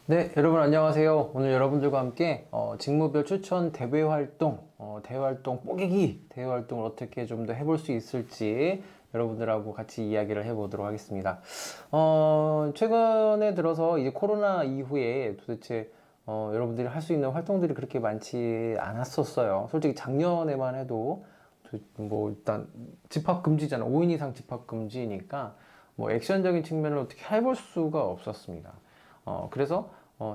네, 여러분 안녕하세요. 오늘 여러분들과 함께 직무별 추천 대외 활동, 대외 활동 뽀개기 대외 활동을 어떻게 좀 더 해볼 수 있을지 여러분들하고 같이 이야기를 해보도록 하겠습니다. 최근에 들어서 이제 코로나 이후에 도대체 여러분들이 할 수 있는 활동들이 그렇게 많지 않았었어요. 솔직히 작년에만 해도 뭐 일단 집합 금지잖아. 5인 이상 집합 금지니까 뭐 액션적인 측면을 어떻게 해볼 수가 없었습니다. 그래서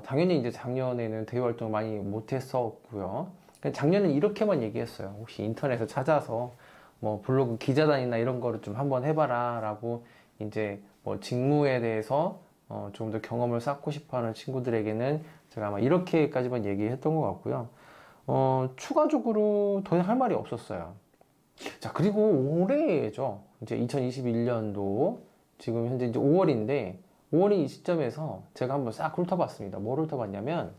당연히 이제 작년에는 대외 활동을 많이 못했었고요. 작년엔 이렇게만 얘기했어요. 혹시 인터넷에 찾아서 뭐 블로그 기자단이나 이런 거를 좀 한번 해봐라 라고 이제 뭐 직무에 대해서 좀 더 경험을 쌓고 싶어 하는 친구들에게는 제가 아마 이렇게까지만 얘기했던 것 같고요. 추가적으로 더 할 말이 없었어요. 자, 그리고 올해죠. 이제 2021년도 지금 현재 이제 5월인데 5월이 이 시점에서 제가 한번 싹 훑어봤습니다. 뭘 훑어봤냐면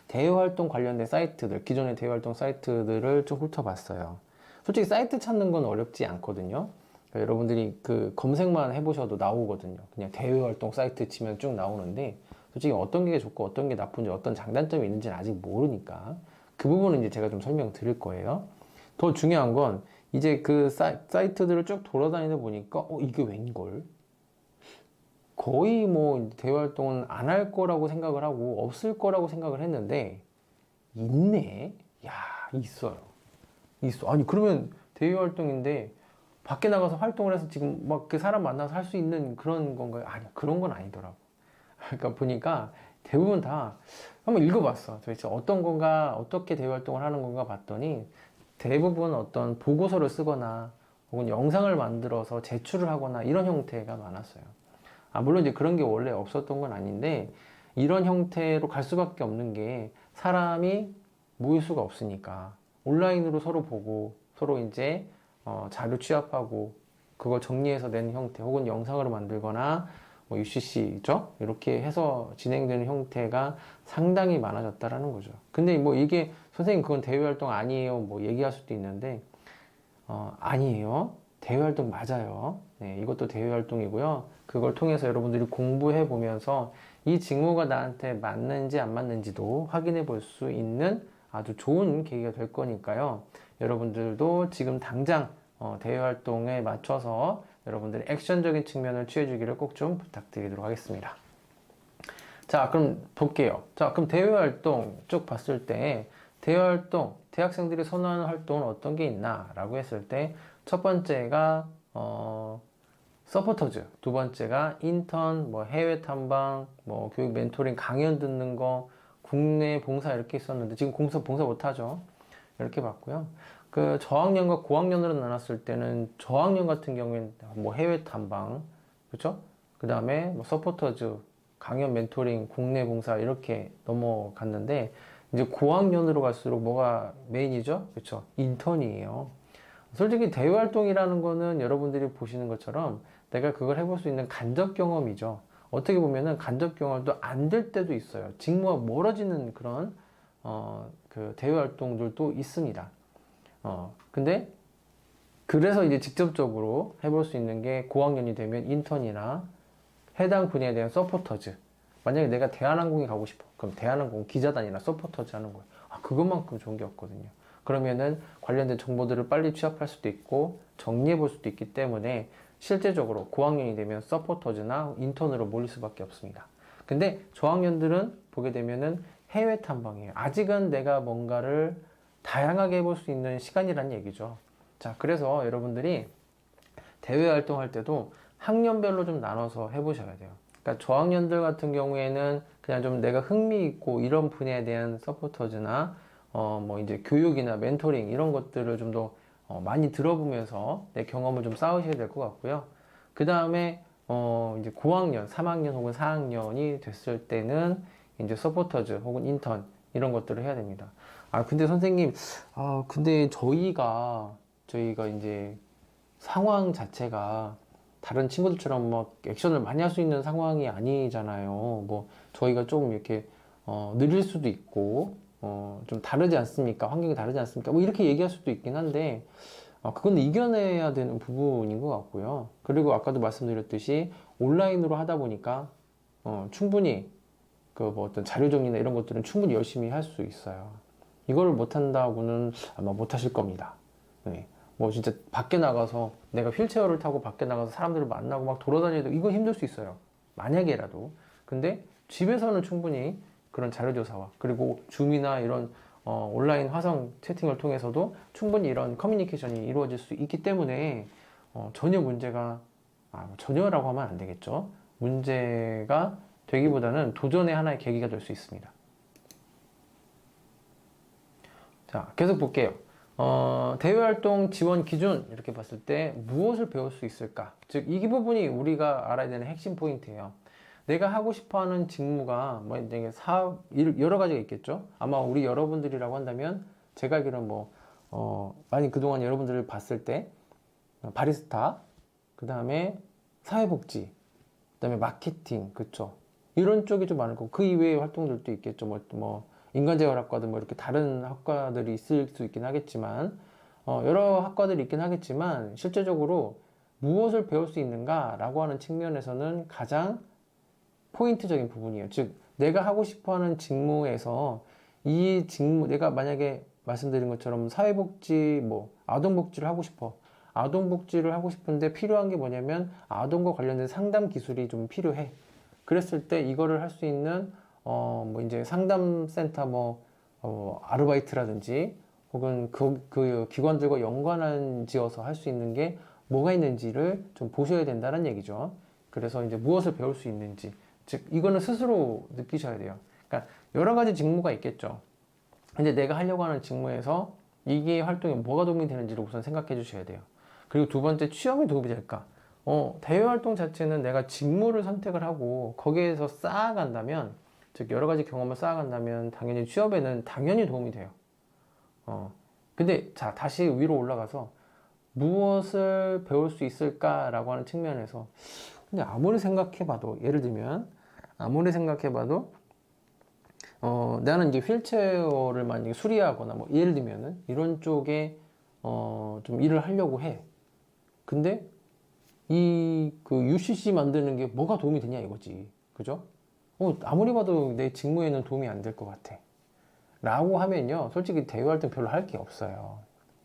대외활동 관련된 사이트들, 기존의 대외활동 사이트들을 좀 훑어봤어요. 솔직히 사이트 찾는 건 어렵지 않거든요. 그러니까 여러분들이 그 검색만 해보셔도 나오거든요. 그냥 대외활동 사이트 치면 쭉 나오는데 솔직히 어떤 게 좋고 어떤 게 나쁜지 어떤 장단점이 있는지는 아직 모르니까 그 부분은 이제 제가 좀 설명드릴 거예요. 더 중요한 건 이제 그 사이트들을 쭉 돌아다니다 보니까 이게 웬걸? 거의 뭐 대외 활동은 안 할 거라고 생각을 하고 없을 거라고 생각을 했는데 있네? 야, 있어요. 있어. 아니 그러면 대외 활동인데 밖에 나가서 활동을 해서 지금 막 그 사람 만나서 할 수 있는 그런 건가요? 아니 그런 건 아니더라고. 그러니까 보니까 대부분 다 한번 읽어봤어. 도대체 어떤 건가, 어떻게 대외 활동을 하는 건가 봤더니 대부분 어떤 보고서를 쓰거나 혹은 영상을 만들어서 제출을 하거나 이런 형태가 많았어요. 물론 이제 그런 게 원래 없었던 건 아닌데, 이런 형태로 갈 수밖에 없는 게 사람이 모일 수가 없으니까 온라인으로 서로 보고 서로 이제 자료 취합하고 그걸 정리해서 낸 형태 혹은 영상으로 만들거나 뭐 UCC죠? 이렇게 해서 진행되는 형태가 상당히 많아졌다라는 거죠. 근데 뭐 이게 선생님 그건 대외 활동 아니에요. 뭐 얘기할 수도 있는데 아니에요. 대외활동 맞아요. 네, 이것도 대외활동이고요. 그걸 통해서 여러분들이 공부해 보면서 이 직무가 나한테 맞는지 안 맞는지도 확인해 볼 수 있는 아주 좋은 계기가 될 거니까요. 여러분들도 지금 당장 대외활동에 맞춰서 여러분들이 액션적인 측면을 취해 주기를 꼭 좀 부탁드리도록 하겠습니다. 자, 그럼 볼게요. 자, 그럼 대외활동 쭉 봤을 때 대외활동, 대학생들이 선호하는 활동은 어떤 게 있나? 라고 했을 때 첫 번째가 서포터즈, 두 번째가 인턴, 뭐 해외 탐방, 뭐 교육 멘토링 강연 듣는 거, 국내 봉사 이렇게 있었는데 지금 봉사 못 하죠. 이렇게 봤고요. 그 저학년과 고학년으로 나눴을 때는 저학년 같은 경우에는 뭐 해외 탐방, 그렇죠? 그 다음에 뭐 서포터즈, 강연 멘토링, 국내 봉사 이렇게 넘어갔는데 이제 고학년으로 갈수록 뭐가 메인이죠? 그렇죠? 인턴이에요. 솔직히 대외활동이라는 거는 여러분들이 보시는 것처럼 내가 그걸 해볼 수 있는 간접 경험이죠. 어떻게 보면은 간접 경험도 안 될 때도 있어요. 직무와 멀어지는 그런, 그 대외활동들도 있습니다. 근데 그래서 이제 직접적으로 해볼 수 있는 게 고학년이 되면 인턴이나 해당 분야에 대한 서포터즈. 만약에 내가 대한항공에 가고 싶어. 그럼 대한항공 기자단이나 서포터즈 하는 거예요. 그것만큼 좋은 게 없거든요. 그러면은 관련된 정보들을 빨리 취합할 수도 있고 정리해 볼 수도 있기 때문에 실제적으로 고학년이 되면 서포터즈나 인턴으로 몰릴 수밖에 없습니다. 근데 저학년들은 보게 되면은 해외 탐방이에요. 아직은 내가 뭔가를 다양하게 해볼 수 있는 시간이라는 얘기죠. 자, 그래서 여러분들이 대외 활동할 때도 학년별로 좀 나눠서 해보셔야 돼요. 그러니까 저학년들 같은 경우에는 그냥 좀 내가 흥미 있고 이런 분야에 대한 서포터즈나 뭐 이제 교육이나 멘토링 이런 것들을 좀 더 많이 들어보면서 내 경험을 좀 쌓으셔야 될 것 같고요. 그 다음에 이제 고학년, 3학년 혹은 4학년이 됐을 때는 이제 서포터즈 혹은 인턴 이런 것들을 해야 됩니다. 근데 선생님, 근데 저희가 이제 상황 자체가 다른 친구들처럼 막 액션을 많이 할 수 있는 상황이 아니잖아요. 뭐 저희가 조금 이렇게 느릴 수도 있고 좀 다르지 않습니까? 환경이 다르지 않습니까? 뭐 이렇게 얘기할 수도 있긴 한데 그건 이겨내야 되는 부분인 것 같고요. 그리고 아까도 말씀드렸듯이 온라인으로 하다 보니까 충분히 그 뭐 어떤 자료 정리나 이런 것들은 충분히 열심히 할 수 있어요. 이걸 못한다고는 아마 못하실 겁니다. 네. 뭐 진짜 밖에 나가서 내가 휠체어를 타고 밖에 나가서 사람들을 만나고 막 돌아다녀도 이건 힘들 수 있어요. 만약에라도. 근데 집에서는 충분히 그런 자료조사와 그리고 줌이나 이런 온라인 화상 채팅을 통해서도 충분히 이런 커뮤니케이션이 이루어질 수 있기 때문에 전혀 문제가 전혀라고 하면 안 되겠죠. 문제가 되기보다는 도전의 하나의 계기가 될 수 있습니다. 자, 계속 볼게요. 대외활동 지원 기준 이렇게 봤을 때 무엇을 배울 수 있을까? 즉, 이 부분이 우리가 알아야 되는 핵심 포인트예요. 내가 하고 싶어하는 직무가 뭐 이제 사업 여러 가지가 있겠죠. 아마 우리 여러분들이라고 한다면 제가 알기로는 많이 그동안 여러분들을 봤을 때 바리스타, 그 다음에 사회복지, 그 다음에 마케팅, 그쵸? 이런 쪽이 좀 많을 거고 그 이외의 활동들도 있겠죠. 인간재활학과든 뭐 이렇게 다른 학과들이 있을 수 있긴 하겠지만 여러 학과들이 있긴 하겠지만 실제적으로 무엇을 배울 수 있는가라고 하는 측면에서는 가장 포인트적인 부분이에요. 즉 내가 하고 싶어하는 직무에서 이 직무 내가 만약에 말씀드린 것처럼 사회복지 아동복지를 하고 싶어. 아동복지를 하고 싶은데 필요한 게 뭐냐면 아동과 관련된 상담 기술이 좀 필요해. 그랬을 때 이거를 할 수 있는 이제 상담센터 아르바이트라든지 혹은 그 기관들과 연관한 지어서 할 수 있는 게 뭐가 있는지를 좀 보셔야 된다는 얘기죠. 그래서 이제 무엇을 배울 수 있는지, 즉 이거는 스스로 느끼셔야 돼요. 그러니까 여러 가지 직무가 있겠죠. 근데 내가 하려고 하는 직무에서 이게 활동에 뭐가 도움이 되는지를 우선 생각해 주셔야 돼요. 그리고 두 번째, 취업에 도움이 될까? 대외활동 자체는 내가 직무를 선택을 하고 거기에서 쌓아간다면, 즉 여러 가지 경험을 쌓아간다면 당연히 취업에는 당연히 도움이 돼요. 근데 자, 다시 위로 올라가서 무엇을 배울 수 있을까라고 하는 측면에서 근데 아무리 생각해봐도 예를 들면 나는 이제 휠체어를 만약에 수리하거나 예를 들면은 이런 쪽에 좀 일을 하려고 해. 근데 그 UCC 만드는 게 뭐가 도움이 되냐 이거지. 그죠? 아무리 봐도 내 직무에는 도움이 안 될 것 같아. 라고 하면요. 솔직히 대외활동 별로 할 게 없어요.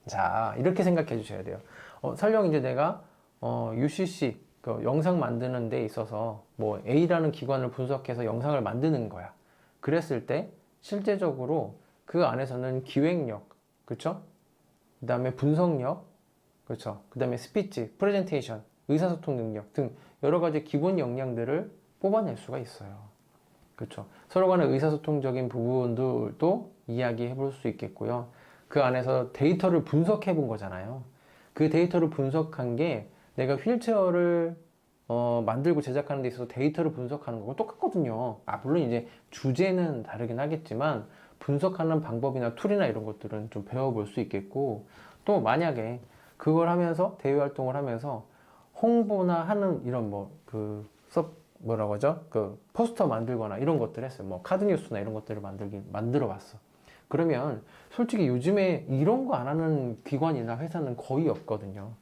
자, 이렇게 생각해 주셔야 돼요. 설령 이제 내가 UCC, 그 영상 만드는 데 있어서 A라는 기관을 분석해서 영상을 만드는 거야. 그랬을 때 실제적으로 그 안에서는 기획력, 그쵸? 그 다음에 분석력, 그쵸? 그 다음에 스피치, 프레젠테이션, 의사소통 능력 등 여러 가지 기본 역량들을 뽑아낼 수가 있어요. 그렇죠. 서로 간의 의사소통적인 부분들도 이야기해 볼 수 있겠고요. 그 안에서 데이터를 분석해 본 거잖아요. 그 데이터를 분석한 게 내가 휠체어를 만들고 제작하는 데 있어서 데이터를 분석하는 거고 똑같거든요. 물론 이제 주제는 다르긴 하겠지만 분석하는 방법이나 툴이나 이런 것들은 좀 배워볼 수 있겠고, 또 만약에 그걸 하면서 대외 활동을 하면서 홍보나 하는 이런 뭐라고 하죠? 그 포스터 만들거나 이런 것들 했어요. 카드 뉴스나 이런 것들을 만들어 봤어. 그러면 솔직히 요즘에 이런 거 안 하는 기관이나 회사는 거의 없거든요.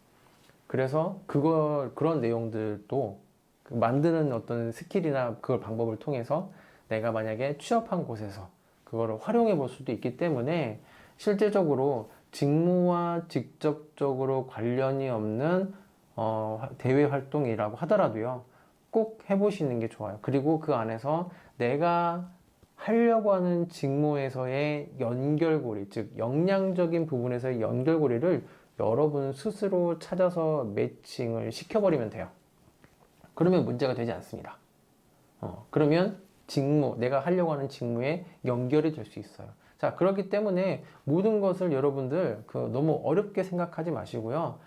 그래서 그런 내용들도 만드는 어떤 스킬이나 그걸 방법을 통해서 내가 만약에 취업한 곳에서 그거를 활용해 볼 수도 있기 때문에 실제적으로 직무와 직접적으로 관련이 없는 대외 활동이라고 하더라도요, 꼭 해보시는 게 좋아요. 그리고 그 안에서 내가 하려고 하는 직무에서의 연결고리, 즉 역량적인 부분에서의 연결고리를 여러분 스스로 찾아서 매칭을 시켜버리면 돼요. 그러면 문제가 되지 않습니다. 그러면 내가 하려고 하는 직무에 연결이 될 수 있어요. 자, 그렇기 때문에 모든 것을 여러분들 너무 어렵게 생각하지 마시고요.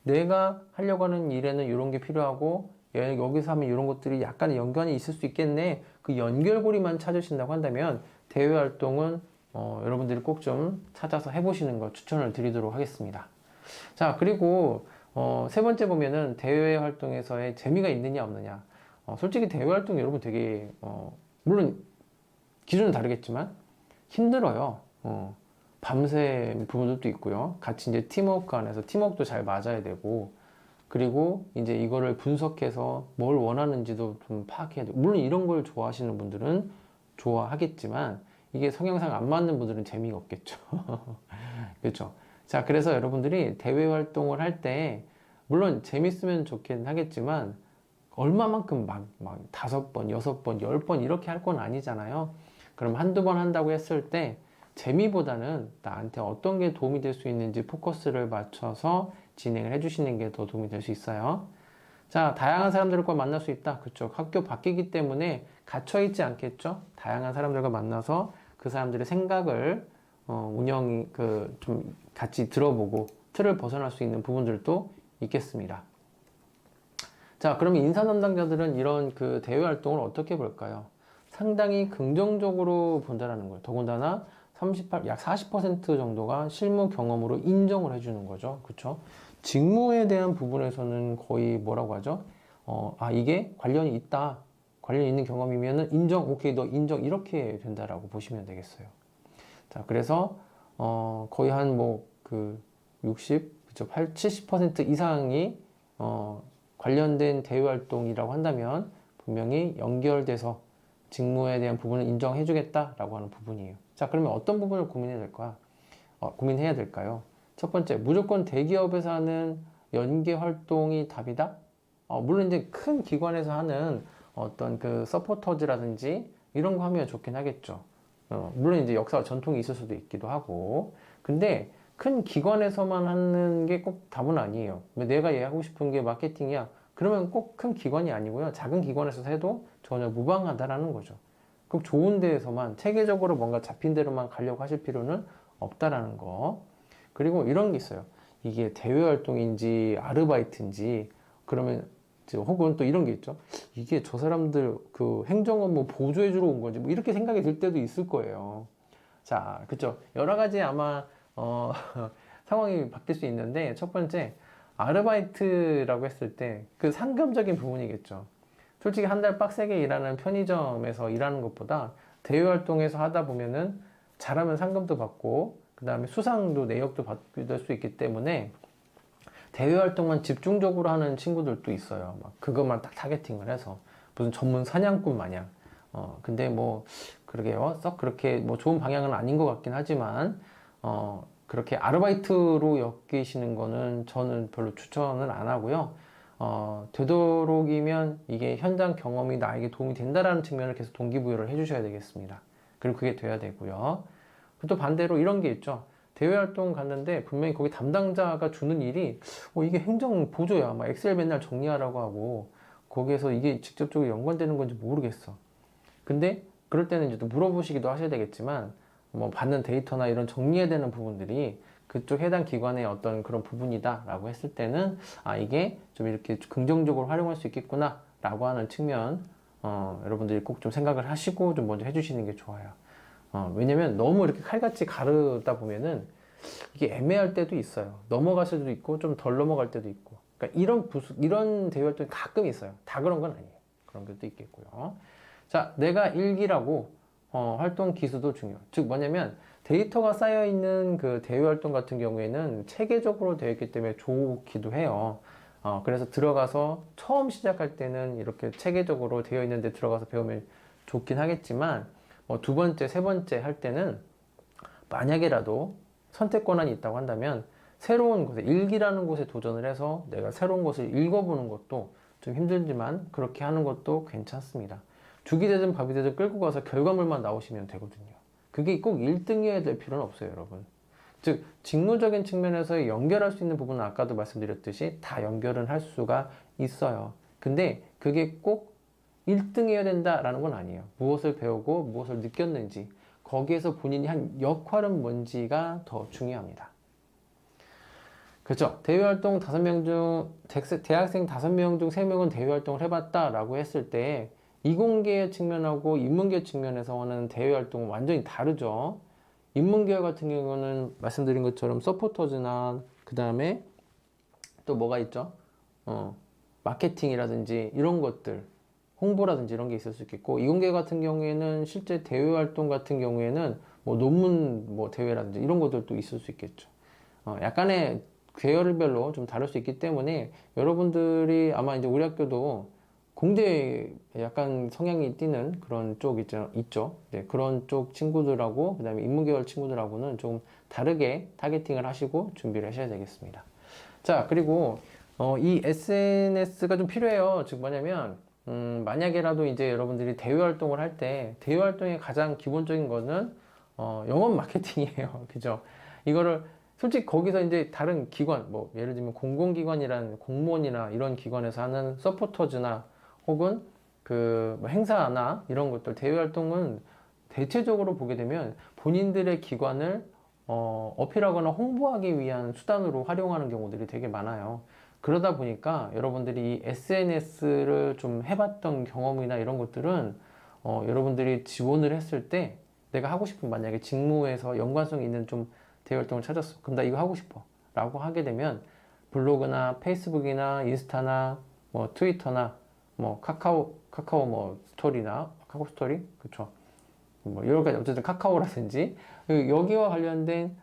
내가 하려고 하는 일에는 이런 게 필요하고 여기서 하면 이런 것들이 약간의 연관이 있을 수 있겠네. 그 연결고리만 찾으신다고 한다면 대외 활동은 여러분들이 꼭 좀 찾아서 해보시는 걸 추천을 드리도록 하겠습니다. 자, 그리고 세 번째 보면은 대외 활동에서의 재미가 있느냐 없느냐. 솔직히 대외 활동 여러분 되게 물론 기준은 다르겠지만 힘들어요. 밤새 부분들도 있고요. 같이 이제 팀워크 안에서 팀워크도 잘 맞아야 되고, 그리고 이제 이거를 분석해서 뭘 원하는지도 좀 파악해야 돼. 물론 이런 걸 좋아하시는 분들은 좋아하겠지만 이게 성향상 안 맞는 분들은 재미가 없겠죠. 그렇죠. 자, 그래서 여러분들이 대외 활동을 할 때 물론 재밌으면 좋긴 하겠지만 얼마만큼 막 5번, 6번, 10번 이렇게 할 건 아니잖아요. 그럼 한두 번 한다고 했을 때 재미보다는 나한테 어떤 게 도움이 될 수 있는지 포커스를 맞춰서 진행을 해주시는 게 더 도움이 될 수 있어요. 자, 다양한 사람들과 만날 수 있다. 그쵸. 학교 바뀌기 때문에 갇혀있지 않겠죠? 다양한 사람들과 만나서 그 사람들의 생각을 좀 같이 들어보고 틀을 벗어날 수 있는 부분들도 있겠습니다. 자, 그러면 인사 담당자들은 이런 그 대외 활동을 어떻게 볼까요? 상당히 긍정적으로 본다라는 거예요. 더군다나 약 40% 정도가 실무 경험으로 인정을 해주는 거죠. 그쵸? 직무에 대한 부분에서는 거의 뭐라고 하죠? 이게 관련이 있다. 관련이 있는 경험이면은 인정, 오케이, 너 인정, 이렇게 된다라고 보시면 되겠어요. 자, 그래서, 거의 한 60, 그쵸? 70% 이상이, 관련된 대외 활동이라고 한다면 분명히 연결돼서 직무에 대한 부분을 인정해 주겠다라고 하는 부분이에요. 자, 그러면 어떤 부분을 고민해야 될까요? 첫 번째, 무조건 대기업에서 하는 연계 활동이 답이다? 물론 이제 큰 기관에서 하는 어떤 그 서포터즈라든지 이런 거 하면 좋긴 하겠죠. 물론 이제 역사와 전통이 있을 수도 있기도 하고. 근데 큰 기관에서만 하는 게 꼭 답은 아니에요. 내가 하고 싶은 게 마케팅이야. 그러면 꼭 큰 기관이 아니고요. 작은 기관에서 해도 전혀 무방하다라는 거죠. 꼭 좋은 데에서만 체계적으로 뭔가 잡힌 대로만 가려고 하실 필요는 없다라는 거. 그리고 이런 게 있어요. 이게 대외 활동인지 아르바이트인지 그러면 혹은 또 이런 게 있죠. 이게 저 사람들 그 행정 업무 보조해 주러 온 건지 뭐 이렇게 생각이 들 때도 있을 거예요. 자, 그쵸. 여러 가지 아마 상황이 바뀔 수 있는데 첫 번째 아르바이트라고 했을 때 그 상금적인 부분이겠죠. 솔직히 한 달 빡세게 일하는 편의점에서 일하는 것보다 대외 활동에서 하다 보면은 잘하면 상금도 받고 그 다음에 수상도 내역도 받게 될 수 있기 때문에 대외 활동만 집중적으로 하는 친구들도 있어요. 막 그것만 딱 타겟팅을 해서 무슨 전문 사냥꾼 마냥. 근데 그러게요. 썩 그렇게 좋은 방향은 아닌 것 같긴 하지만 그렇게 아르바이트로 엮이시는 거는 저는 별로 추천을 안 하고요. 되도록이면 이게 현장 경험이 나에게 도움이 된다라는 측면을 계속 동기부여를 해주셔야 되겠습니다. 그리고 그게 돼야 되고요. 또 반대로 이런 게 있죠. 대외 활동 갔는데 분명히 거기 담당자가 주는 일이 이게 행정 보조야. 막 엑셀 맨날 정리하라고 하고 거기에서 이게 직접적으로 연관되는 건지 모르겠어. 근데 그럴 때는 이제 또 물어보시기도 하셔야 되겠지만 받는 데이터나 이런 정리해야 되는 부분들이 그쪽 해당 기관의 어떤 그런 부분이다 라고 했을 때는 이게 좀 이렇게 긍정적으로 활용할 수 있겠구나 라고 하는 측면 여러분들이 꼭 좀 생각을 하시고 좀 먼저 해주시는 게 좋아요. 왜냐면 너무 이렇게 칼같이 가르다 보면은 이게 애매할 때도 있어요. 넘어갈 수도 있고 좀 덜 넘어갈 때도 있고. 그러니까 이런 대외 활동이 가끔 있어요. 다 그런 건 아니에요. 그런 것도 있겠고요. 자, 내가 일기라고 활동 기수도 중요. 즉 뭐냐면 데이터가 쌓여 있는 그 대외 활동 같은 경우에는 체계적으로 되어 있기 때문에 좋기도 해요. 그래서 들어가서 처음 시작할 때는 이렇게 체계적으로 되어 있는데 들어가서 배우면 좋긴 하겠지만 두 번째, 세 번째 할 때는 만약에라도 선택 권한이 있다고 한다면 새로운 곳에 일기라는 곳에 도전을 해서 내가 새로운 것을 읽어보는 것도 좀 힘들지만 그렇게 하는 것도 괜찮습니다. 죽이 되든 밥이 되든 끌고 가서 결과물만 나오시면 되거든요. 그게 꼭 1등이어야 될 필요는 없어요, 여러분. 즉 직무적인 측면에서 연결할 수 있는 부분은 아까도 말씀드렸듯이 다 연결은 할 수가 있어요. 근데 그게 꼭 1등이어야 된다라는 건 아니에요. 무엇을 배우고 무엇을 느꼈는지 거기에서 본인이 한 역할은 뭔지가 더 중요합니다. 그렇죠. 대외활동 5명 중 대학생 5명 중 3명은 대외활동을 해봤다라고 했을 때 이공계 측면하고 인문계 측면에서는 대외활동은 완전히 다르죠. 인문계 같은 경우는 말씀드린 것처럼 서포터즈나 그 다음에 또 뭐가 있죠? 마케팅이라든지 이런 것들 홍보라든지 이런 게 있을 수 있겠고 이공계 같은 경우에는 실제 대외 활동 같은 경우에는 논문 대회라든지 이런 것들도 있을 수 있겠죠. 약간의 계열별로 좀 다를 수 있기 때문에 여러분들이 아마 이제 우리 학교도 공대 약간 성향이 띠는 그런 쪽 있죠. 네, 그런 쪽 친구들하고 그다음에 인문계열 친구들하고는 좀 다르게 타겟팅을 하시고 준비를 하셔야 되겠습니다. 자, 그리고 이 SNS가 좀 필요해요. 즉 뭐냐면 만약에라도 이제 여러분들이 대외 활동을 할 때 대외 활동의 가장 기본적인 거는 영업 마케팅이에요. 그죠? 이거를 솔직히 거기서 이제 다른 기관, 뭐 예를 들면 공공기관이란 공무원이나 이런 기관에서 하는 서포터즈나 혹은 그뭐 행사나 이런 것들 대외 활동은 대체적으로 보게 되면 본인들의 기관을 어필하거나 홍보하기 위한 수단으로 활용하는 경우들이 되게 많아요. 그러다 보니까 여러분들이 SNS를 좀 해봤던 경험이나 이런 것들은 여러분들이 지원을 했을 때 내가 하고 싶은 만약에 직무에서 연관성 있는 좀 대외 활동을 찾았어. 그럼 나 이거 하고 싶어. 라고 하게 되면 블로그나 페이스북이나 인스타나 뭐 트위터나 뭐 카카오 뭐 스토리나 카카오 스토리? 그쵸. 뭐 여러 가지 어쨌든 카카오라든지 여기와 관련된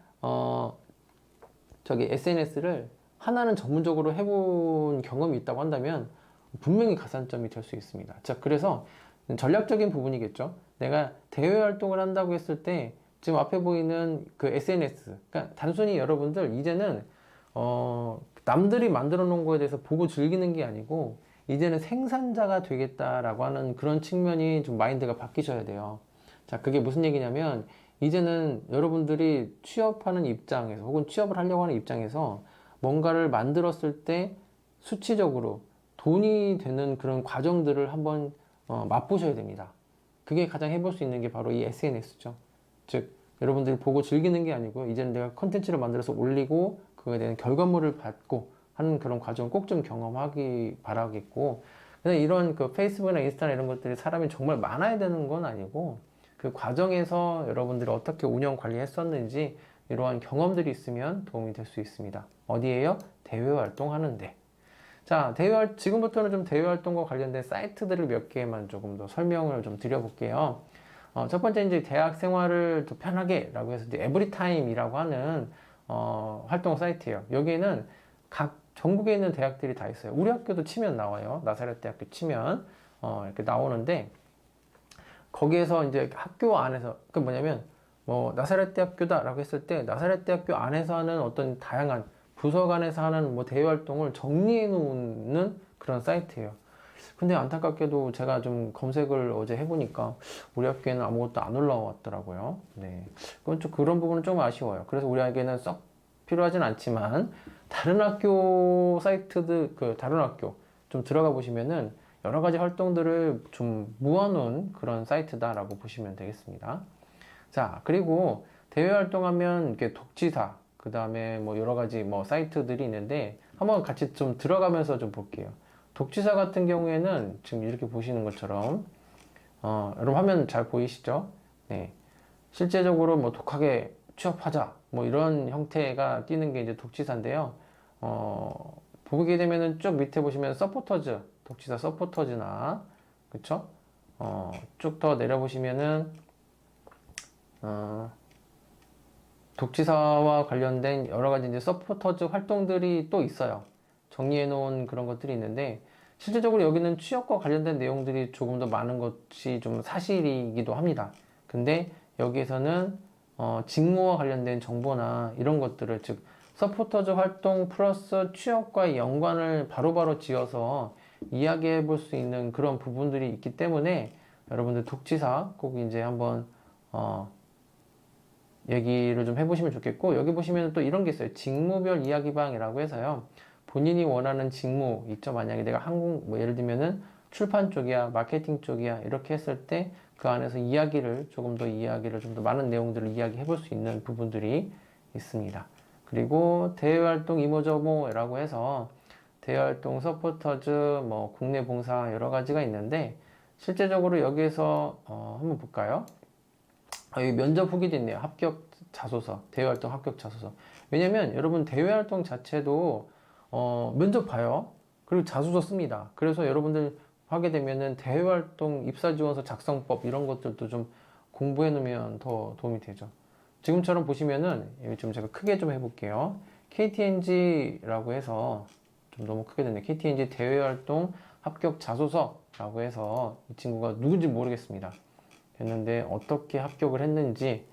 저기 SNS를 하나는 전문적으로 해본 경험이 있다고 한다면 분명히 가산점이 될 수 있습니다. 자, 그래서 전략적인 부분이겠죠. 내가 대외 활동을 한다고 했을 때 지금 앞에 보이는 그 SNS, 그러니까 단순히 여러분들 이제는 남들이 만들어 놓은 거에 대해서 보고 즐기는 게 아니고 이제는 생산자가 되겠다라고 하는 그런 측면이 좀 마인드가 바뀌셔야 돼요. 자, 그게 무슨 얘기냐면 이제는 여러분들이 취업하는 입장에서 혹은 취업을 하려고 하는 입장에서 뭔가를 만들었을 때 수치적으로 돈이 되는 그런 과정들을 한번 맛보셔야 됩니다. 그게 가장 해볼 수 있는 게 바로 이 SNS죠. 즉 여러분들이 보고 즐기는 게 아니고 이제는 내가 컨텐츠를 만들어서 올리고 그거에 대한 결과물을 받고 하는 그런 과정을 꼭 좀 경험하기 바라겠고, 근데 이런 그 페이스북이나 인스타나 이런 것들이 사람이 정말 많아야 되는 건 아니고 그 과정에서 여러분들이 어떻게 운영 관리했었는지 이러한 경험들이 있으면 도움이 될 수 있습니다. 어디에요? 대외 활동하는데. 자, 지금부터는 좀 대외 활동과 관련된 사이트들을 몇 개만 조금 더 설명을 좀 드려볼게요. 첫 번째 이제 대학 생활을 더 편하게 라고 해서 이제 에브리타임이라고 하는 활동 사이트예요. 여기에는 각 전국에 있는 대학들이 다 있어요. 우리 학교도 치면 나와요. 나사렛 대학교 치면 이렇게 나오는데 거기에서 이제 학교 안에서 그 뭐냐면 뭐 나사렛 대학교다라고 했을 때 나사렛 대학교 안에서 하는 어떤 다양한 부서간에서 하는 뭐 대외 활동을 정리해 놓는 그런 사이트예요. 근데 안타깝게도 제가 좀 검색을 어제 해보니까 우리 학교에는 아무것도 안 올라왔더라고요. 네. 그건 좀 그런 부분은 좀 아쉬워요. 그래서 우리 학교에는 썩 필요하진 않지만 다른 학교 사이트들, 그 다른 학교 좀 들어가 보시면은 여러 가지 활동들을 좀 모아놓은 그런 사이트다라고 보시면 되겠습니다. 자, 그리고 대외 활동하면 이렇게 독지사, 그 다음에 뭐 여러 가지 뭐 사이트들이 있는데 한번 같이 좀 들어가면서 좀 볼게요. 독지사 같은 경우에는 지금 이렇게 보시는 것처럼 여러분 화면 잘 보이시죠? 네. 실제적으로 뭐 독하게 취업하자 뭐 이런 형태가 띄는 게 이제 독지사인데요. 보게 되면은 쭉 밑에 보시면 서포터즈, 독지사 서포터즈나 그쵸? 쭉 더 내려보시면은 독지사와 관련된 여러 가지 이제 서포터즈 활동들이 또 있어요. 정리해 놓은 그런 것들이 있는데 실제적으로 여기는 취업과 관련된 내용들이 조금 더 많은 것이 좀 사실이기도 합니다. 근데 여기에서는 직무와 관련된 정보나 이런 것들을 즉 서포터즈 활동 플러스 취업과의 연관을 바로바로 지어서 이야기해 볼 수 있는 그런 부분들이 있기 때문에 여러분들 독지사 꼭 이제 한번 얘기를 좀 해보시면 좋겠고, 여기 보시면 또 이런 게 있어요. 직무별 이야기방이라고 해서요. 본인이 원하는 직무 있죠. 만약에 내가 뭐 예를 들면은 출판 쪽이야, 마케팅 쪽이야 이렇게 했을 때 그 안에서 이야기를 조금 더 많은 내용들을 이야기해 볼 수 있는 부분들이 있습니다. 그리고 대외활동 이모저모라고 해서 대외활동 서포터즈 뭐 국내 봉사 여러 가지가 있는데 실제적으로 여기에서 한번 볼까요? 여기 면접 후기도 있네요. 합격 자소서, 대외활동 합격 자소서. 왜냐면 여러분 대외활동 자체도 면접 봐요. 그리고 자소서 씁니다. 그래서 여러분들 하게 되면은 대외활동 입사지원서 작성법 이런 것들도 좀 공부해 놓으면 더 도움이 되죠. 지금처럼 보시면은 여기 좀 제가 크게 좀 해볼게요. KTNG라고 해서 좀 너무 크게 됐네. KTNG 대외활동 합격 자소서라고 해서 이 친구가 누군지 모르겠습니다. 됐는데 어떻게 합격을 했는지,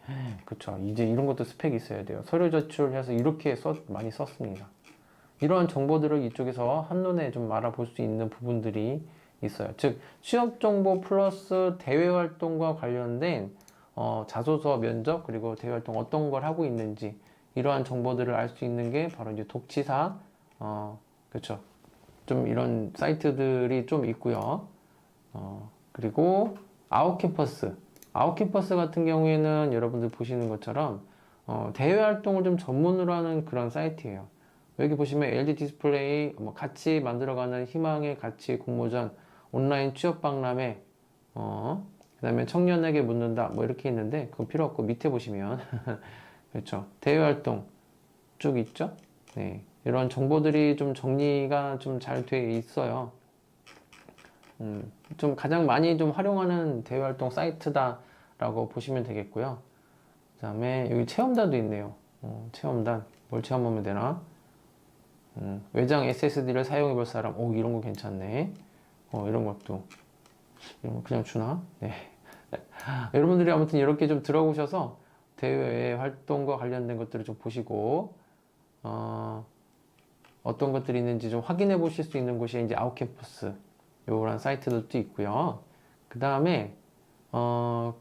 그쵸, 이제 이런 것도 스펙이 있어야 돼요. 서류 제출해서 이렇게 많이 썼습니다. 이러한 정보들을 이쪽에서 한눈에 좀 알아볼 수 있는 부분들이 있어요. 즉 취업 정보 플러스 대외 활동과 관련된 자소서, 면접, 그리고 대외 활동 어떤 걸 하고 있는지 이러한 정보들을 알 수 있는 게 바로 이제 독치사, 그렇죠. 좀 이런 사이트들이 좀 있고요. 그리고 아웃캠퍼스. 아웃캠퍼스 같은 경우에는 여러분들 보시는 것처럼 대외 활동을 좀 전문으로 하는 그런 사이트예요. 여기 보시면 LG 디스플레이 뭐 같이 만들어가는 희망의 가치 공모전, 온라인 취업 박람회, 그 다음에 청년에게 묻는다 뭐 이렇게 있는데 그건 필요 없고 밑에 보시면 그렇죠, 대외 활동 쭉 있죠. 네, 이런 정보들이 좀 정리가 좀 잘 돼 있어요. 좀 가장 많이 좀 활용하는 대외 활동 사이트다라고 보시면 되겠고요. 그 다음에 여기 체험단도 있네요. 체험단 뭘 체험하면 되나? 외장 SSD를 사용해 볼 사람. 오, 이런 거 괜찮네. 이런 것도. 이런 거 그냥 주나? 네. 여러분들이 아무튼 이렇게 좀 들어보셔서 대외 활동과 관련된 것들을 좀 보시고, 어떤 것들이 있는지 좀 확인해 보실 수 있는 곳이 이제 아웃캠퍼스. 요런 사이트들도 있고요. 그 다음에,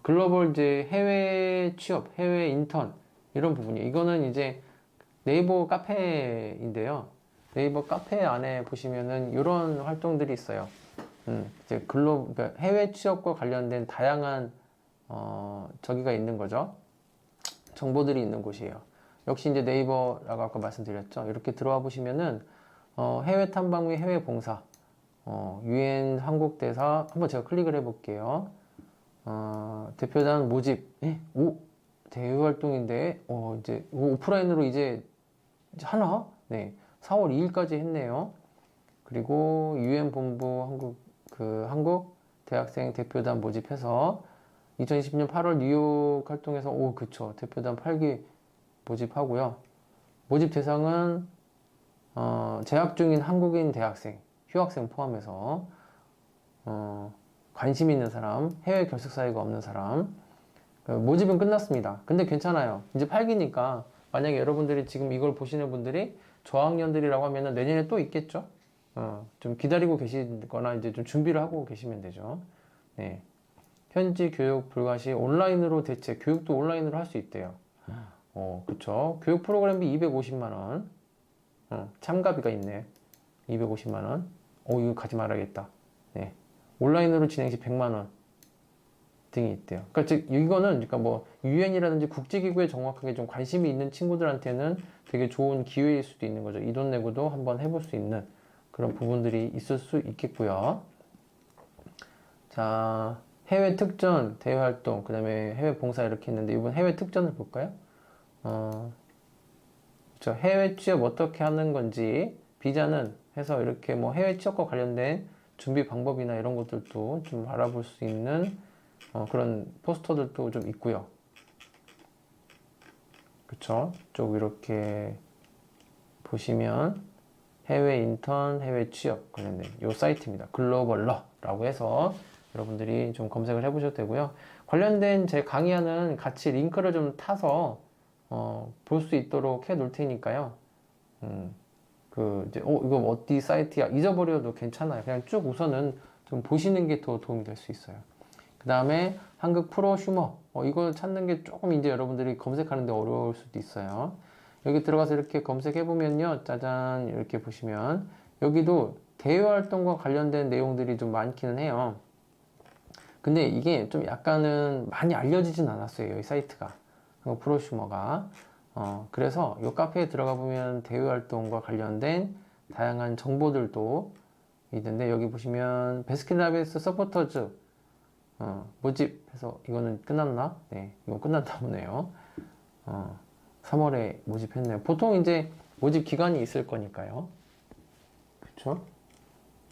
글로벌 이제 해외 취업, 해외 인턴, 이런 부분이에요. 이거는 이제 네이버 카페인데요. 네이버 카페 안에 보시면은 이런 활동들이 있어요. 이제 그러니까 해외 취업과 관련된 다양한 저기가 있는 거죠. 정보들이 있는 곳이에요. 역시 이제 네이버라고 아까 말씀드렸죠. 이렇게 들어와 보시면은 해외 탐방 및 해외 봉사, 유엔 한국 대사 한번 제가 클릭을 해볼게요. 대표단 모집, 오 대외 활동인데 이제 오프라인으로 이제 하나? 네, 4월 2일까지 했네요. 그리고 유엔 본부 한국 대학생 대표단 모집해서 2020년 8월 뉴욕 활동에서 그쵸, 대표단 8기 모집하고요. 모집 대상은 재학 중인 한국인 대학생, 휴학생 포함해서 관심 있는 사람, 해외 결석 사유가 없는 사람. 모집은 끝났습니다. 근데 괜찮아요. 이제 8기니까 만약에 여러분들이 지금 이걸 보시는 분들이 저학년들이라고 하면은 내년에 또 있겠죠? 좀 기다리고 계시거나 이제 좀 준비를 하고 계시면 되죠. 네. 현지 교육 불가 시 온라인으로 대체, 교육도 온라인으로 할 수 있대요. 그쵸. 교육 프로그램비 250만원. 참가비가 있네. 250만원. 이거 가지 말아야겠다. 네. 온라인으로 진행 시 100만원 등이 있대요. 그러니까 즉, 이거는, 그러니까 뭐, 유엔이라든지 국제기구에 정확하게 좀 관심이 있는 친구들한테는 되게 좋은 기회일 수도 있는 거죠. 이 돈 내고도 한번 해볼 수 있는 그런 부분들이 있을 수 있겠고요. 자, 해외 특전, 대외 활동, 그 다음에 해외 봉사 이렇게 있는데, 이번 해외 특전을 볼까요? 그렇죠. 해외 취업 어떻게 하는 건지, 비자는 해서 이렇게 뭐 해외 취업과 관련된 준비 방법이나 이런 것들도 좀 알아볼 수 있는 그런 포스터들도 좀 있고요. 그쵸? 쭉 이렇게 보시면 해외 인턴, 해외 취업 관련된 이 사이트입니다. 글로벌러라고 해서 여러분들이 좀 검색을 해보셔도 되고요. 관련된 제 강의하는 같이 링크를 좀 타서 볼 수 있도록 해 놓을 테니까요. 이제 이거 어디 사이트야 잊어버려도 괜찮아요. 그냥 쭉 우선은 좀 보시는 게 더 도움이 될 수 있어요. 그 다음에 한국 프로슈머, 이걸 찾는 게 조금 이제 여러분들이 검색하는데 어려울 수도 있어요. 여기 들어가서 이렇게 검색해 보면요, 짜잔, 이렇게 보시면 여기도 대외 활동과 관련된 내용들이 좀 많기는 해요. 근데 이게 좀 약간은 많이 알려지진 않았어요, 이 사이트가. 한국 프로슈머가. 그래서 이 카페에 들어가 보면 대외 활동과 관련된 다양한 정보들도 있는데, 여기 보시면 베스킨라빈스 서포터즈 모집해서, 이거는 끝났나? 네, 이거 끝났다 보네요. 3월에 모집했네요. 보통 이제 모집 기간이 있을 거니까요. 그쵸?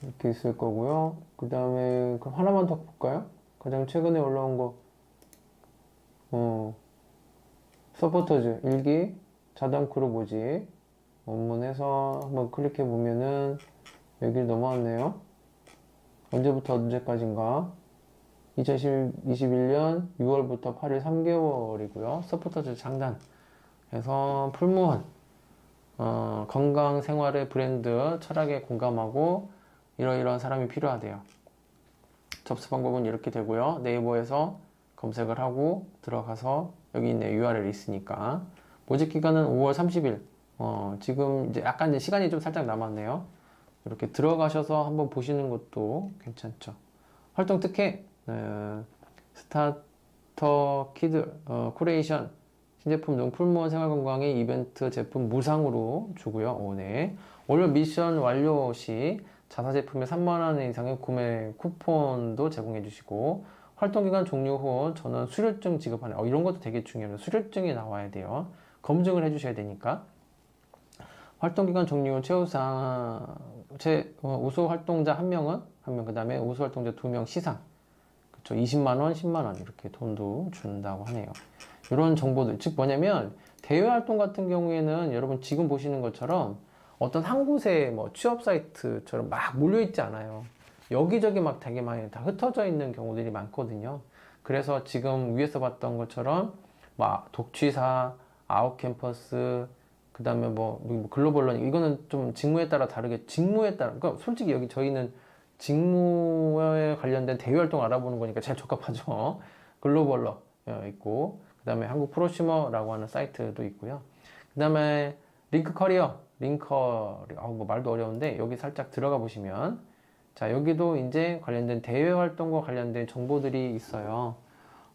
이렇게 있을 거고요. 그 다음에 그럼 하나만 더 볼까요? 가장 최근에 올라온 거, 서포터즈 1기 자담크루 모집. 원문에서 한번 클릭해 보면은 여기를 넘어왔네요. 언제부터 언제까지인가? 2021년 6월부터 8일 3개월이고요. 서포터즈 장단 해서 풀무원 건강 생활의 브랜드 철학에 공감하고 이러이러한 사람이 필요하대요. 접수 방법은 이렇게 되고요. 네이버에서 검색을 하고 들어가서 여기 있네. URL 있으니까. 모집 기간은 5월 30일. 지금 이제 약간 이제 시간이 좀 살짝 남았네요. 이렇게 들어가셔서 한번 보시는 것도 괜찮죠. 활동 특혜, 스타터 키드, 쿠레이션, 신제품 등 풀무원 생활건강의 이벤트 제품 무상으로 주고요. 네. 월별 미션 완료 시 자사 제품의 3만원 이상의 구매 쿠폰도 제공해 주시고, 활동기간 종료 후 전원 수료증 지급하는, 이런 것도 되게 중요해요. 수료증이 나와야 돼요. 검증을 해 주셔야 되니까. 활동기간 종료 후 우수 활동자 1명은, 그 다음에 우수 활동자 2명 시상. 그쵸. 20만원, 10만원 이렇게 돈도 준다고 하네요. 이런 정보들, 즉 뭐냐면, 대외 활동 같은 경우에는 여러분 지금 보시는 것처럼 어떤 한 곳에 뭐 취업 사이트처럼 막 몰려있지 않아요. 여기저기 막 되게 많이 다 흩어져 있는 경우들이 많거든요. 그래서 지금 위에서 봤던 것처럼 막 독취사, 아웃캠퍼스, 그 다음에 뭐 글로벌 러닝, 이거는 좀 직무에 따라 다르게, 직무에 따라, 그러니까 솔직히 여기 저희는 직무에 관련된 대외 활동 알아보는 거니까 제일 적합하죠. 글로벌러 있고, 그 다음에 한국 프로슈머라고 하는 사이트도 있고요. 그 다음에 링크 커리어, 뭐 말도 어려운데 여기 살짝 들어가 보시면, 자, 여기도 이제 관련된 대외 활동과 관련된 정보들이 있어요.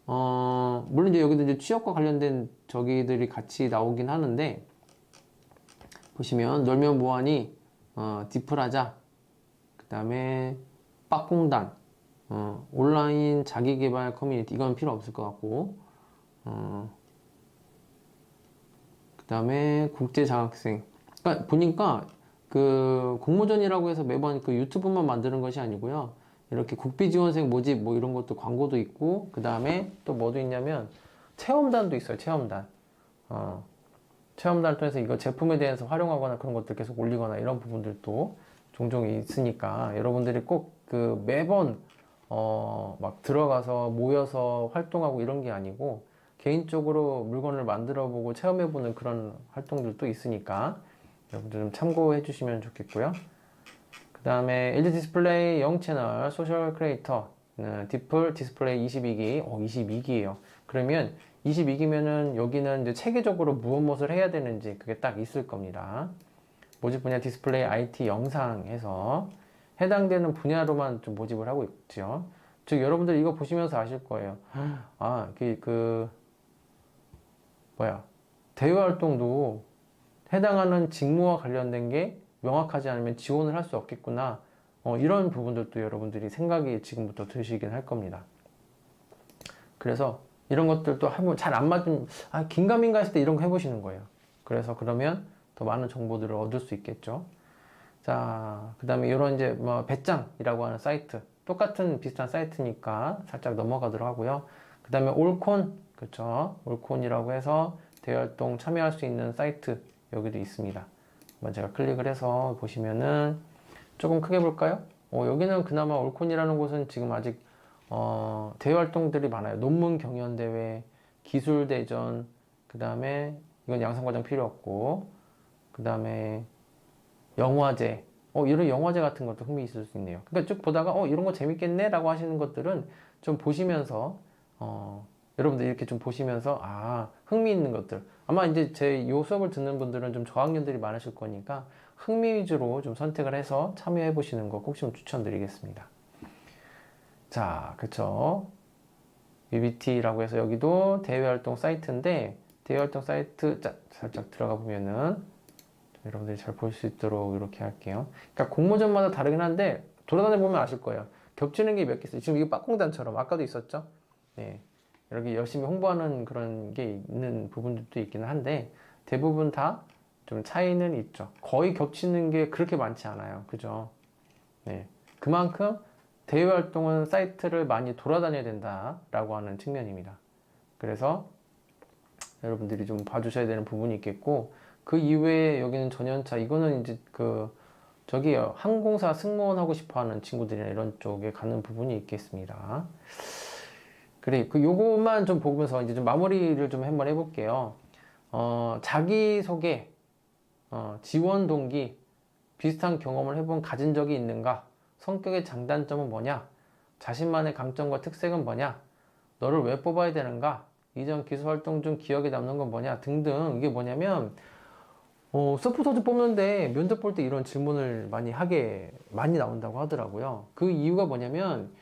물론 이제 여기도 이제 취업과 관련된 저기들이 같이 나오긴 하는데, 보시면 놀면 뭐하니, 디프라자, 그 다음에 빡공단, 온라인 자기개발 커뮤니티, 이건 필요 없을 것 같고, 그 다음에 국제장학생. 그러니까 보니까 그 공모전이라고 해서 매번 그 유튜브만 만드는 것이 아니고요. 이렇게 국비지원생 모집 뭐 이런 것도 광고도 있고, 그 다음에 또 뭐도 있냐면 체험단도 있어요. 체험단. 체험단을 통해서 이거 제품에 대해서 활용하거나 그런 것들 계속 올리거나 이런 부분들도 종종 있으니까 여러분들이 꼭 그 매번 막 들어가서 모여서 활동하고 이런 게 아니고 개인적으로 물건을 만들어 보고 체험해 보는 그런 활동들도 있으니까 여러분들 좀 참고해 주시면 좋겠고요. 그 다음에 LG 디스플레이 0채널 소셜 크리에이터 디플 디스플레이 22기 22기예요. 그러면 22기면은 여기는 이제 체계적으로 무엇을 해야 되는지 그게 딱 있을 겁니다. 모집 분야 디스플레이 IT 영상에서 해당되는 분야로만 좀 모집을 하고 있죠. 즉 여러분들 이거 보시면서 아실 거예요. 대외 활동도 해당하는 직무와 관련된 게 명확하지 않으면 지원을 할 수 없겠구나. 이런 부분들도 여러분들이 생각이 지금부터 드시긴 할 겁니다. 그래서 이런 것들도 한번 잘 안 맞으면 긴가민가 했을 때 이런 거 해보시는 거예요. 그래서 그러면 더 많은 정보들을 얻을 수 있겠죠. 자, 그 다음에 이런 이제 뭐 배짱이라고 하는 사이트, 똑같은 비슷한 사이트니까 살짝 넘어가도록 하고요. 그 다음에 올콘, 그렇죠. 올콘이라고 해서 대활동 참여할 수 있는 사이트 여기도 있습니다. 한번 제가 클릭을 해서 보시면은 조금 크게 볼까요? 여기는 그나마 올콘이라는 곳은 지금 아직 대회 활동들이 많아요. 논문 경연 대회, 기술 대전, 그 다음에 이건 양성과정 필요 없고, 그 다음에 영화제, 이런 영화제 같은 것도 흥미 있을 수 있네요. 그러니까 쭉 보다가 이런 거 재밌겠네 라고 하시는 것들은 좀 보시면서 여러분들 이렇게 좀 보시면서 흥미 있는 것들, 아마 이제 제 요 수업을 듣는 분들은 좀 저학년들이 많으실 거니까 흥미 위주로 좀 선택을 해서 참여해 보시는 거 꼭 좀 추천드리겠습니다. 자, 그쵸. UBT라고 해서 여기도 대외활동 사이트인데, 대외활동 사이트 살짝 들어가 보면은 여러분들이 잘 볼 수 있도록 이렇게 할게요. 그러니까 공모전마다 다르긴 한데 돌아다녀 보면 아실 거예요. 겹치는 게 몇 개 있어요. 지금 이거 빡공단처럼 아까도 있었죠. 네, 이렇게 열심히 홍보하는 그런 게 있는 부분들도 있기는 한데 대부분 다 좀 차이는 있죠. 거의 겹치는 게 그렇게 많지 않아요. 그죠? 네, 그만큼 대외 활동은 사이트를 많이 돌아다녀야 된다라고 하는 측면입니다. 그래서 여러분들이 좀 봐주셔야 되는 부분이 있겠고, 그 이후에 여기는 전연차, 이거는 이제 저기요, 항공사 승무원 하고 싶어 하는 친구들이나 이런 쪽에 가는 부분이 있겠습니다. 그래, 요것만 좀 보면서 이제 좀 마무리를 좀 한번 해볼게요. 자기소개, 지원 동기, 비슷한 경험을 가진 적이 있는가? 성격의 장단점은 뭐냐? 자신만의 강점과 특색은 뭐냐? 너를 왜 뽑아야 되는가? 이전 기술 활동 중 기억에 남는 건 뭐냐? 등등. 이게 뭐냐면, 서포터즈 뽑는데 면접 볼 때 이런 질문을 많이 나온다고 하더라고요. 그 이유가 뭐냐면,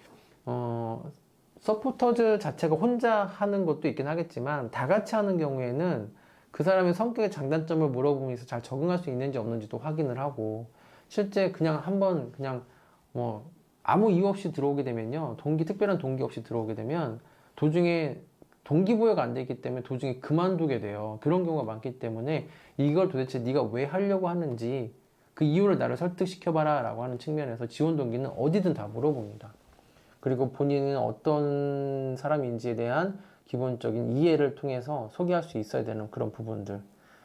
서포터즈 자체가 혼자 하는 것도 있긴 하겠지만, 다 같이 하는 경우에는 그 사람의 성격의 장단점을 물어보면서 잘 적응할 수 있는지 없는지도 확인을 하고, 실제 그냥 한번 그냥 뭐 아무 이유 없이 들어오게 되면요, 특별한 동기 없이 들어오게 되면 도중에 동기부여가 안 되기 때문에 도중에 그만두게 돼요. 그런 경우가 많기 때문에 이걸 도대체 네가 왜 하려고 하는지 그 이유를 나를 설득시켜봐라 라고 하는 측면에서 지원 동기는 어디든 다 물어봅니다. 그리고 본인은 어떤 사람인지에 대한 기본적인 이해를 통해서 소개할 수 있어야 되는 그런 부분들,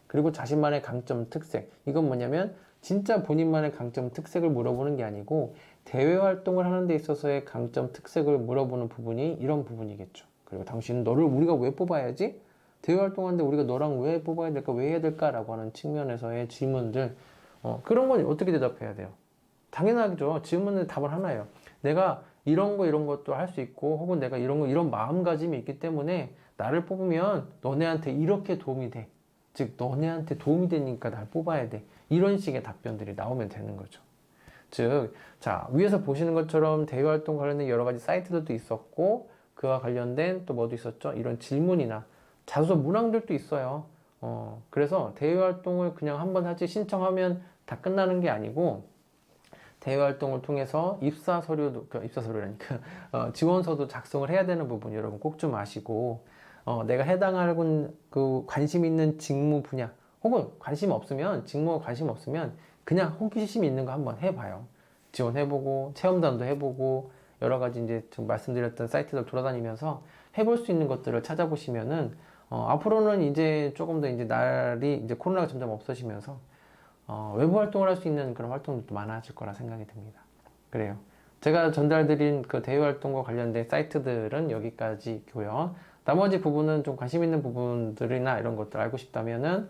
그리고 자신만의 강점, 특색. 이건 뭐냐면 진짜 본인만의 강점, 특색을 물어보는 게 아니고 대외 활동을 하는 데 있어서의 강점, 특색을 물어보는 부분이 이런 부분이겠죠. 그리고 당신은 너를 우리가 왜 뽑아야지? 대외 활동하는데 우리가 너랑 왜 뽑아야 될까? 왜 해야 될까? 라고 하는 측면에서의 질문들, 그런 건 어떻게 대답해야 돼요? 당연하죠. 질문의 답은 하나예요. 내가 이런 것도 할 수 있고, 혹은 내가 이런 마음가짐이 있기 때문에 나를 뽑으면 너네한테 이렇게 도움이 돼. 즉, 너네한테 도움이 되니까 날 뽑아야 돼. 이런 식의 답변들이 나오면 되는 거죠. 즉, 자, 위에서 보시는 것처럼 대외활동 관련된 여러 가지 사이트들도 있었고, 그와 관련된 또 뭐도 있었죠? 이런 질문이나 자소서 문항들도 있어요. 그래서 대외활동을 그냥 한번 하지 신청하면 다 끝나는 게 아니고, 대외활동을 통해서 입사서류라니까, 지원서도 작성을 해야 되는 부분 여러분 꼭 좀 아시고, 내가 해당하는 관심 있는 직무 분야, 혹은 직무가 관심 없으면 그냥 호기심 있는 거 한번 해봐요. 지원해보고, 체험단도 해보고, 여러 가지 이제 좀 말씀드렸던 사이트들 돌아다니면서 해볼 수 있는 것들을 찾아보시면은, 앞으로는 이제 조금 더 이제 이제 코로나가 점점 없어지면서, 외부 활동을 할 수 있는 그런 활동들도 많아질 거라 생각이 듭니다. 그래요. 제가 전달드린 그 대외 활동과 관련된 사이트들은 여기까지고요. 나머지 부분은 좀 관심 있는 부분들이나 이런 것들 알고 싶다면은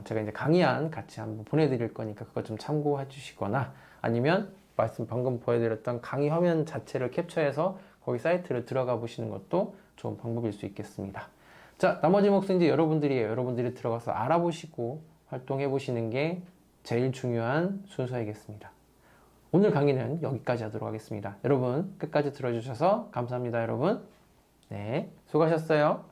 제가 이제 강의안 같이 한번 보내드릴 거니까 그거 좀 참고해 주시거나, 아니면 방금 보여드렸던 강의 화면 자체를 캡처해서 거기 사이트를 들어가 보시는 것도 좋은 방법일 수 있겠습니다. 자, 나머지 몫은 이제 여러분들이에요. 여러분들이 들어가서 알아보시고 활동해 보시는 게 제일 중요한 순서이겠습니다. 오늘 강의는 여기까지 하도록 하겠습니다. 여러분 끝까지 들어주셔서 감사합니다. 여러분. 네, 수고하셨어요.